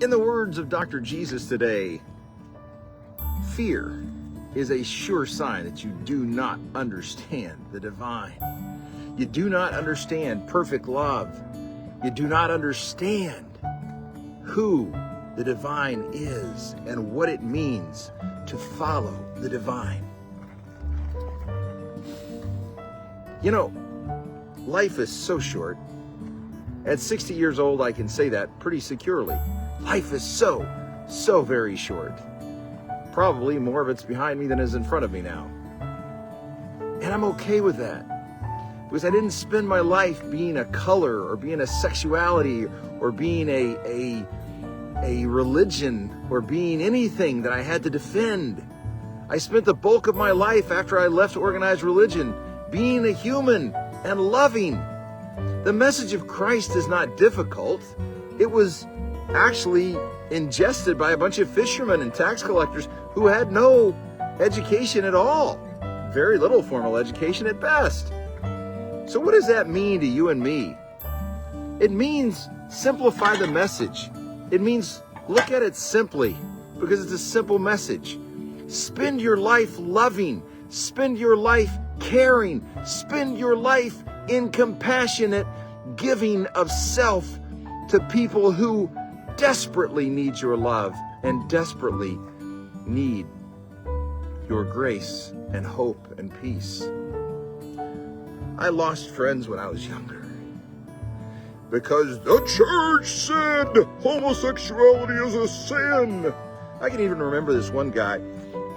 In the words of Dr. Jesus today, fear is a sure sign that you do not understand the divine. You do not understand perfect love. You do not understand who the divine is and what it means to follow the divine. You know, life is so short. At 60 years old, I can say that pretty securely. Life is so very short. Probably more of it's behind me than is in front of me now. And I'm okay with that. Because I didn't spend my life being a color or being a sexuality or being a religion or being anything that I had to defend. I spent the bulk of my life after I left organized religion being a human and loving. The message of Christ is not difficult. It was actually ingested by a bunch of fishermen and tax collectors who had no education at all. Very little formal education at best. So what does that mean to you and me? It means simplify the message. It means look at it simply because it's a simple message. Spend your life loving. Spend your life caring. Spend your life in compassionate giving of self to people who desperately need your love and desperately need your grace and hope and peace. I lost friends when I was younger because the church said homosexuality is a sin. I can even remember this one guy,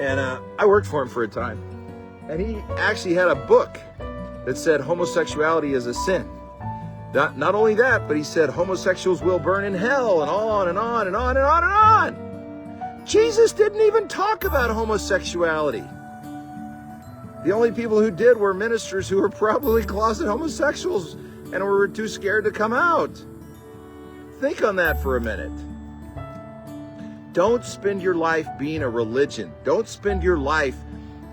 and I worked for him for a time, and he actually had a book that said homosexuality is a sin. Not only that, but he said homosexuals will burn in hell, and on and on and on and on and on. Jesus didn't even talk about homosexuality. The only people who did were ministers who were probably closet homosexuals and were too scared to come out. Think on that for a minute. Don't spend your life being a religion. Don't spend your life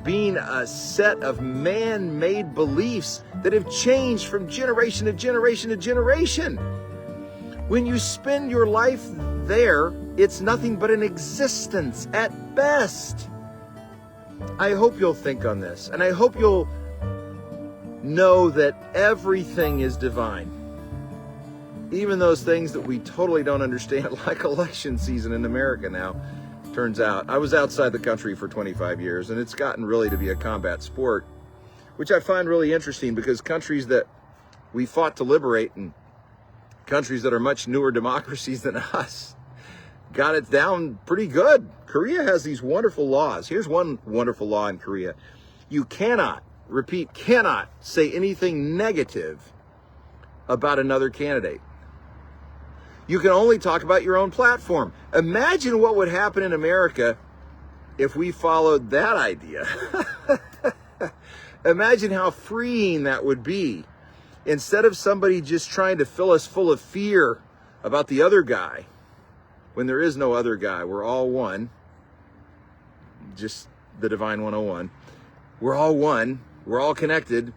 being a set of man-made beliefs that have changed from generation to generation to generation. When you spend your life there, it's nothing but an existence at best. I hope you'll think on this, and I hope you'll know that everything is divine. Even those things that we totally don't understand, like election season in America now. Turns out, I was outside the country for 25 years, and it's gotten really to be a combat sport, which I find really interesting because countries that we fought to liberate and countries that are much newer democracies than us got it down pretty good. Korea has these wonderful laws. Here's one wonderful law in Korea. You cannot, repeat, cannot say anything negative about another candidate. You can only talk about your own platform. Imagine what would happen in America if we followed that idea. Imagine how freeing that would be. Instead of somebody just trying to fill us full of fear about the other guy, when there is no other guy, we're all one. Just the Divine 101. We're all one. We're all connected.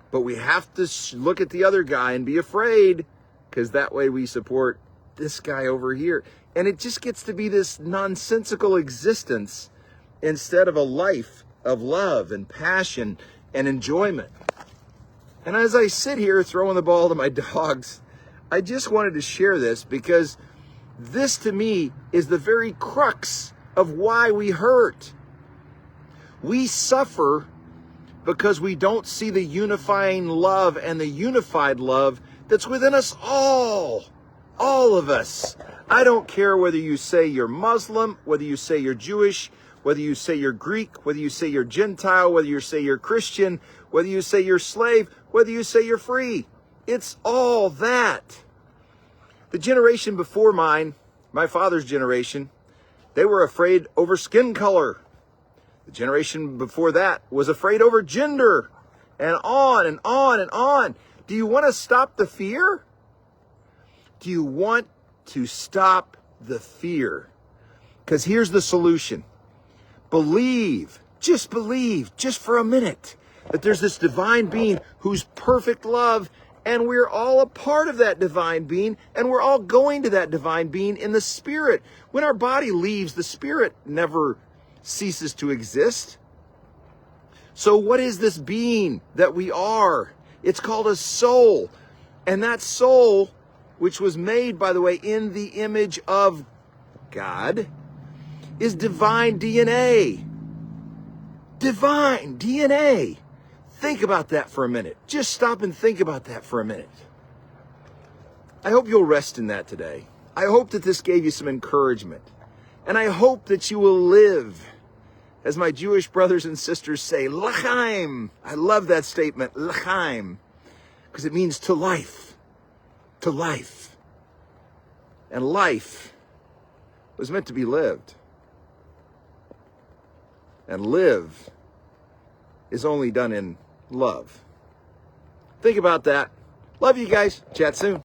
But we have to look at the other guy and be afraid, because that way we support this guy over here. And it just gets to be this nonsensical existence instead of a life of love and passion and enjoyment. And as I sit here throwing the ball to my dogs, I just wanted to share this because this to me is the very crux of why we hurt. We suffer because we don't see the unifying love and the unified love that's within us all of us. I don't care whether you say you're Muslim, whether you say you're Jewish, whether you say you're Greek, whether you say you're Gentile, whether you say you're Christian, whether you say you're slave, whether you say you're free. It's all that. The generation before mine, my father's generation, they were afraid over skin color. The generation before that was afraid over gender, and on and on and on. Do you want to stop the fear? Do you want to stop the fear? Because here's the solution. Believe, just for a minute, that there's this divine being who's perfect love And we're all a part of that divine being, and we're all going to that divine being in the spirit. When our body leaves, the spirit never ceases to exist. So what is this being that we are? It's called a soul. And that soul, which was made, by the way, in the image of God, is divine DNA. Divine DNA. Think about that for a minute. Just stop and think about that for a minute. I hope you'll rest in that today. I hope that this gave you some encouragement. And I hope that you will live, as my Jewish brothers and sisters say, l'chaim. I love that statement, l'chaim, because it means to life. To life. And life was meant to be lived. And live is only done in love. Think about that. Love you guys. Chat soon.